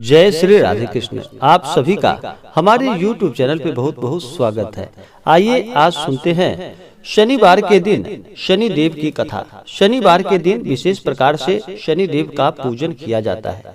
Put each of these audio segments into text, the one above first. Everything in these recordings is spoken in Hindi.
जय श्री राधे कृष्ण। आप सभी का हमारे YouTube चैनल पे बहुत बहुत स्वागत है। आइए आज सुनते हैं शनिवार के दिन शनि देव की कथा। शनिवार के दिन विशेष प्रकार से शनि देव का पूजन किया जाता है।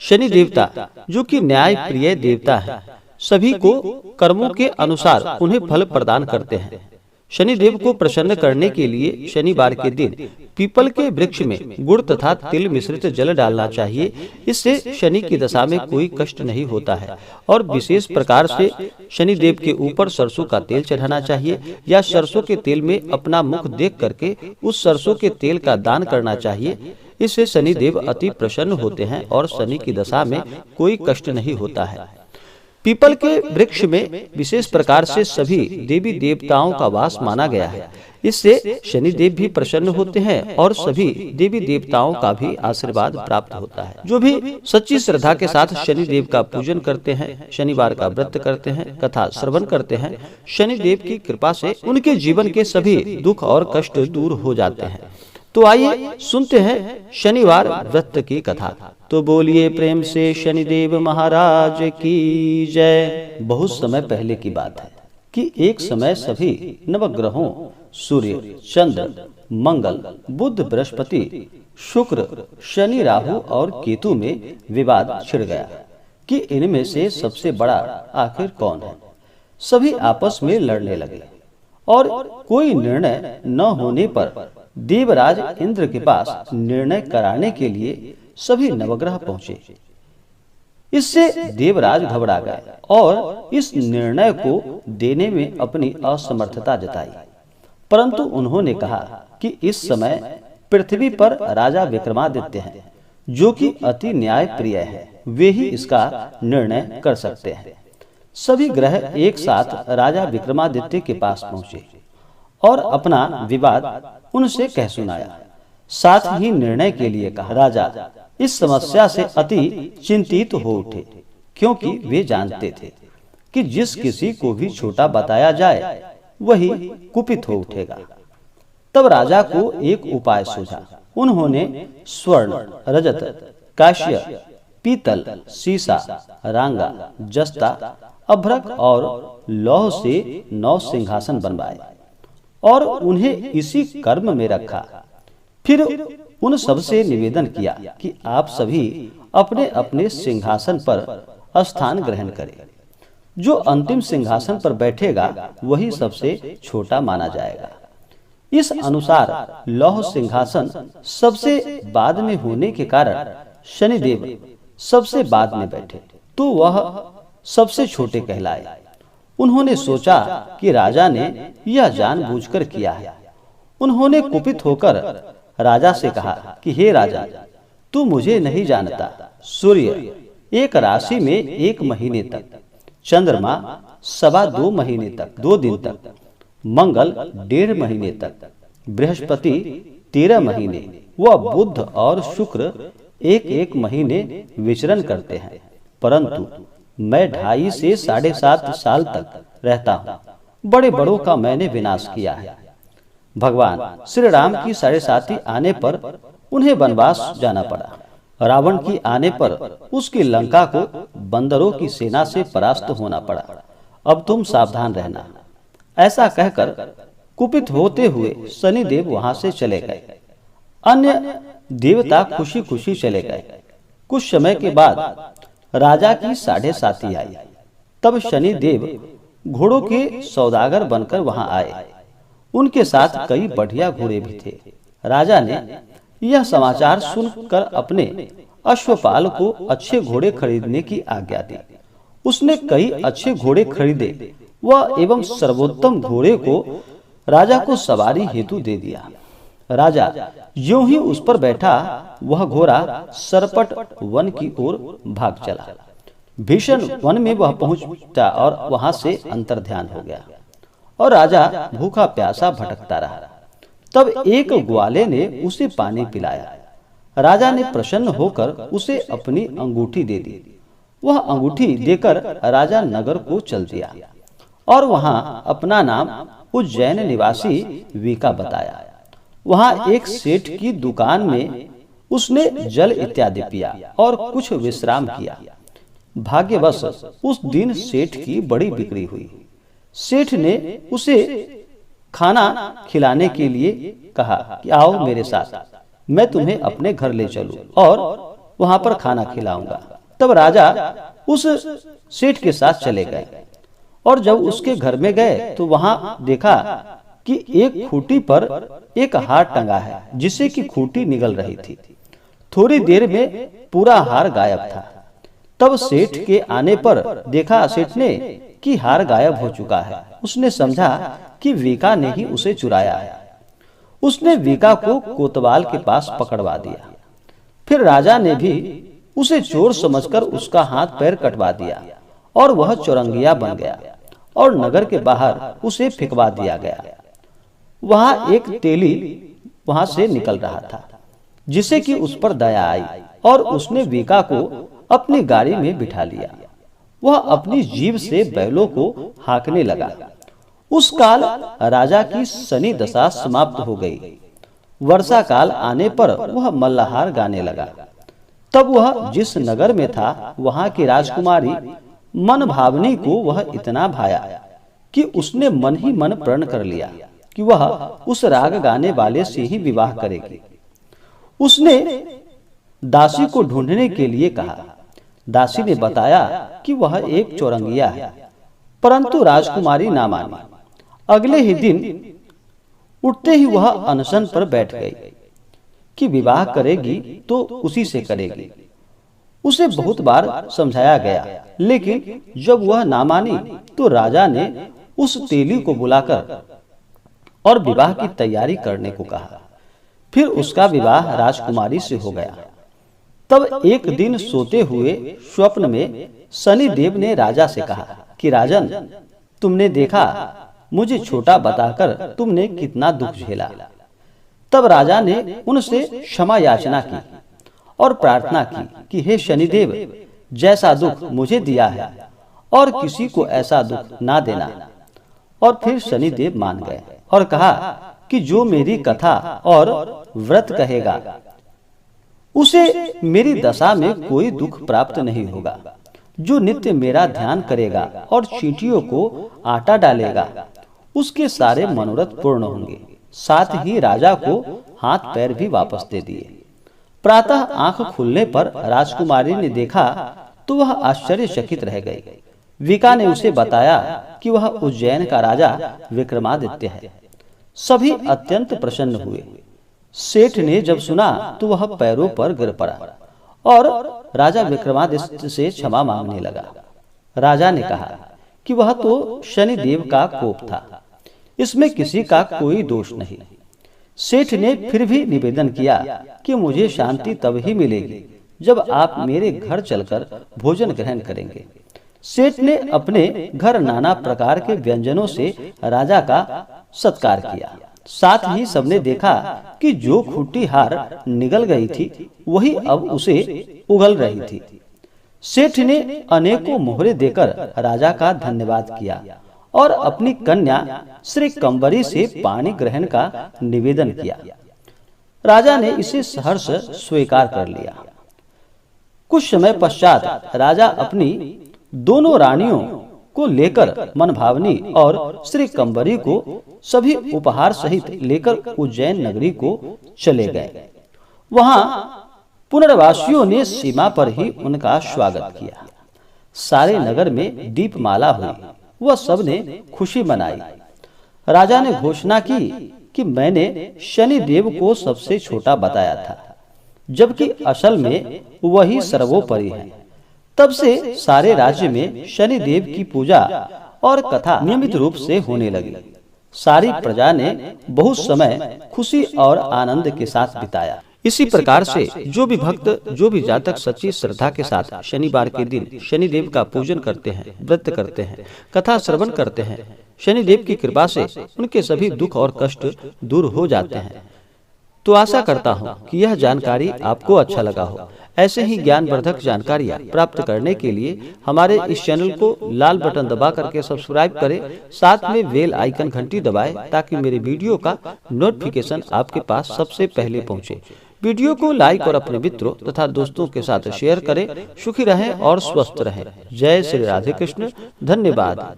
शनि देवता जो कि न्याय प्रिय देवता है, सभी को कर्मों के अनुसार उन्हें फल प्रदान करते हैं। शनि देव को प्रसन्न करने के लिए शनिवार के दिन पीपल के वृक्ष में गुड़ तथा तिल मिश्रित जल डालना चाहिए। इससे शनि की दशा में कोई कष्ट नहीं होता है। और विशेष प्रकार से शनि देव के ऊपर सरसों का तेल चढ़ाना चाहिए या सरसों के तेल में अपना मुख देख करके उस सरसों के तेल का दान करना चाहिए। इससे शनि देव अति प्रसन्न होते हैं और शनि की दशा में कोई कष्ट नहीं होता है। पीपल के वृक्ष में विशेष प्रकार से सभी देवी देवताओं का वास माना गया है। इससे शनि देव भी प्रसन्न होते हैं और सभी देवी देवताओं का भी आशीर्वाद प्राप्त होता है। जो भी सच्ची श्रद्धा के साथ शनि देव का पूजन करते हैं, शनिवार का व्रत करते हैं, कथा श्रवण करते हैं, शनि देव की कृपा से उनके जीवन के सभी दुख और कष्ट दूर हो जाते हैं। तो आइए सुनते हैं शनिवार व्रत की कथा। तो बोलिए प्रेम से शनिदेव महाराज की जय। बहुत समय पहले की बात है कि एक समय सभी नवग्रहों सूर्य, चंद्र, मंगल, बुध, बृहस्पति, शुक्र, शनि, राहु और केतु में विवाद छिड़ गया कि इनमें से सबसे बड़ा आखिर कौन है। सभी आपस में लड़ने लगे और कोई निर्णय न होने पर देवराज इंद्र के पास निर्णय कराने के लिए सभी नवग्रह पहुंचे। इससे देवराज घबरा गए और इस निर्णय को देने में अपनी असमर्थता जताई। परंतु उन्होंने कहा कि इस समय पृथ्वी पर राजा विक्रमादित्य हैं, जो कि अति न्याय प्रिय है। वे ही इसका निर्णय कर सकते हैं। सभी ग्रह एक साथ राजा विक्रमादित्य के पास पहुंचे और अपना विवाद उनसे कह सुनाया। साथ ही निर्णय के लिए कहा। राजा इस समस्या से अति चिंतित हो उठे, क्योंकि वे जानते थे कि जिस किसी को भी छोटा बताया जाए वही कुपित हो उठेगा। तब राजा को एक उपाय सूझा। उन्होंने स्वर्ण, रजत, कांस्य, पीतल, सीसा, रांगा, जस्ता, अभ्रक और लौह से 9 सिंहासन बनवाए और उन्हें इसी कर्म में रखा। फिर उन सबसे निवेदन किया कि आप सभी अपने अपने सिंहासन पर स्थान ग्रहण करें। जो अंतिम सिंहासन पर बैठेगा वही सबसे छोटा माना जाएगा। इस अनुसार लौह सिंहासन सबसे बाद में होने के कारण शनिदेव सबसे बाद में बैठे, तो वह सबसे छोटे कहलाए। उन्होंने सोचा कि राजा ने यह जानबूझकर किया है। उन्होंने कुपित होकर राजा से कहा कि हे राजा, तू मुझे नहीं जानता। सूर्य एक राशि में 1 महीने तक, चंद्रमा 2.25 महीने तक 2 दिन तक, मंगल 1.5 महीने तक, बृहस्पति 13 महीने व बुध और शुक्र 1-1 महीने विचरण करते हैं। परंतु मैं 2.5 से 7.5 साल तक रहता हूँ। बड़े बड़ों का मैंने विनाश किया है। भगवान श्री राम की 7.5 आने पर उन्हें वनवास जाना पड़ा। रावण की आने पर उसकी लंका को बंदरों की सेना से परास्त होना पड़ा। अब तुम सावधान रहना। ऐसा कहकर कुपित होते हुए शनिदेव वहां से चले गए। अन्य देवता खुशी खुशी चले गए। कुछ समय के बाद राजा की 7.5 आई। तब शनि देव घोड़ों के सौदागर बनकर वहां आए। उनके साथ कई बढ़िया घोड़े भी थे। राजा ने यह समाचार सुनकर अपने अश्वपाल को अच्छे घोड़े खरीदने की आज्ञा दी। उसने कई अच्छे घोड़े खरीदे व एवं सर्वोत्तम घोड़े को राजा को सवारी हेतु दे दिया। राजा यूं ही उस पर बैठा, वह घोड़ा सरपट वन की ओर भाग चला। भीषण वन में वह पहुंचा और वहां से अंतर्ध्यान हो गया और राजा भूखा प्यासा भटकता रहा। तब एक ग्वाले ने उसे पानी पिलाया। राजा ने प्रसन्न होकर उसे अपनी अंगूठी दे दी। वह अंगूठी देकर राजा नगर को चल दिया और वहां अपना नाम उज्जैन निवासी वीका बताया। वहां एक सेठ की दुकान में उसने जल इत्यादि पिया और कुछ विश्राम किया। भाग्यवश उस दिन सेठ की बड़ी बिक्री हुई। सेठ ने उसे खाना खिलाने के लिए कहा कि आओ मेरे साथ, मैं तुम्हें अपने घर ले चलूं और वहां पर खाना खिलाऊंगा। तब राजा उस सेठ के साथ चले गए और जब उसके घर में गए तो वहां देखा कि एक खूंटी पर एक हार टंगा है, जिससे कि खूंटी निगल रही थी। थोड़ी देर में पूरा हार गायब था। तब सेठ के आने पर देखा सेठ ने कि हार गायब हो चुका है। उसने समझा कि वीका ने ही उसे चुराया है। उसने वीका को कोतवाल के पास पकड़वा दिया। फिर राजा ने भी उसे चोर समझकर उसका हाथ पैर कटवा दिया और वह चौरंगिया बन गया और नगर के बाहर उसे फेंकवा दिया गया। वहां एक तेली वहां से निकल रहा था, जिसे कि उस पर दया आई और उसने वीका को अपनी गाड़ी में बिठा लिया। वह अपनी जीभ से बैलों को हाँकने लगा। उस काल राजा की शनि दशा समाप्त हो गई। वर्षा काल आने पर वह मल्लाहार गाने लगा। तब वह जिस नगर में था वहां की राजकुमारी मन भावनी को वह इतना भाया कि उसने मन ही मन प्रण कर लिया कि वह उस राग गाने वाले से ही विवाह करेगी। उसने दासी को ढूंढने के लिए कहा। दासी ने बताया कि वह एक चौरंगिया है, परंतु राजकुमारी ना मानी। अगले ही दिन उठते ही वह अनशन पर बैठ गई कि विवाह करेगी तो उसी से करेगी। उसे बहुत बार समझाया गया, लेकिन जब वह ना मानी तो राजा ने उस तेली को बुलाकर और विवाह की तैयारी करने को कहा। फिर उसका विवाह राजकुमारी से हो गया। तब एक दिन सोते हुए स्वप्न में शनिदेव ने राजा से कहा कि राजन, तुमने देखा मुझे छोटा बताकर तुमने कितना दुख झेला। तब राजा ने उनसे क्षमा याचना की और प्रार्थना की कि हे शनिदेव, जैसा दुख मुझे दिया है और किसी को ऐसा दुख ना देना। और फिर शनिदेव मान गए और कहा कि जो मेरी कथा और व्रत कहेगा उसे मेरी दशा में कोई दुख प्राप्त नहीं होगा। जो नित्य मेरा ध्यान करेगा और चींटियों को आटा डालेगा, उसके सारे मनोरथ पूर्ण होंगे। साथ ही राजा को हाथ पैर भी वापस दे दिए। प्रातः आंख खुलने पर राजकुमारी ने देखा तो वह आश्चर्यचकित रह गई। वीका ने उसे बताया कि वह उज्जैन का राजा विक्रमादित्य है। सभी अत्यंत प्रसन्न हुए। सेठ ने जब सुना तो वह पैरों पर गिर पड़ा और राजा विक्रमादित्य से क्षमा मांगने लगा। राजा ने कहा कि वह तो शनिदेव का कोप था, इसमें किसी का कोई दोष नहीं। सेठ ने फिर भी निवेदन किया कि मुझे शांति तब ही मिलेगी जब आप मेरे घर चलकर भोजन ग्रहण करेंगे। सेठ ने अपने घर नाना प्रकार के व्यंजनों से राजा का सत्कार किया। साथ ही सबने देखा कि जो खूंटी हार निगल गई थी वही अब उसे उगल रही थी। सेठ ने अनेकों मोहरे देकर राजा का धन्यवाद किया और अपनी कन्या श्री कंबरी से पानी ग्रहण का निवेदन किया। राजा ने इसे सहर्ष स्वीकार कर लिया। कुछ समय पश्चात राजा अपनी दोनों रानियों को लेकर मनभावनी और श्री कंबरी को सभी उपहार सहित लेकर उज्जैन नगरी को चले गए। वहां पुनर्वासियों ने सीमा पर ही उनका स्वागत किया। सारे नगर में दीपमाला हुई। वह सबने खुशी मनाई। राजा ने घोषणा की कि मैंने शनिदेव को सबसे छोटा बताया था, जबकि असल में वही सर्वोपरि है। तब से सारे राज्य में शनिदेव की पूजा और कथा नियमित रूप से होने लगी। सारी प्रजा ने बहुत समय खुशी और आनंद के साथ बिताया। इसी प्रकार से जो भी भक्त, जो भी जातक सच्ची श्रद्धा के साथ शनिवार के दिन शनिदेव का पूजन करते हैं, व्रत करते हैं, कथा श्रवण करते हैं, शनिदेव की कृपा से उनके सभी दुख और कष्ट दूर हो जाते हैं। तो आशा करता हूँ कि यह जानकारी आपको अच्छा लगा हो। ऐसे ही ज्ञानवर्धक जानकारियाँ प्राप्त करने के लिए हमारे इस चैनल को लाल बटन दबा करके सब्सक्राइब करें, साथ में बेल आइकन घंटी दबाएं ताकि मेरे वीडियो का नोटिफिकेशन आपके पास सबसे पहले पहुंचे। वीडियो को लाइक और अपने मित्रों तथा दोस्तों के साथ शेयर करें। सुखी रहें और स्वस्थ रहें। जय श्री राधे कृष्ण। धन्यवाद।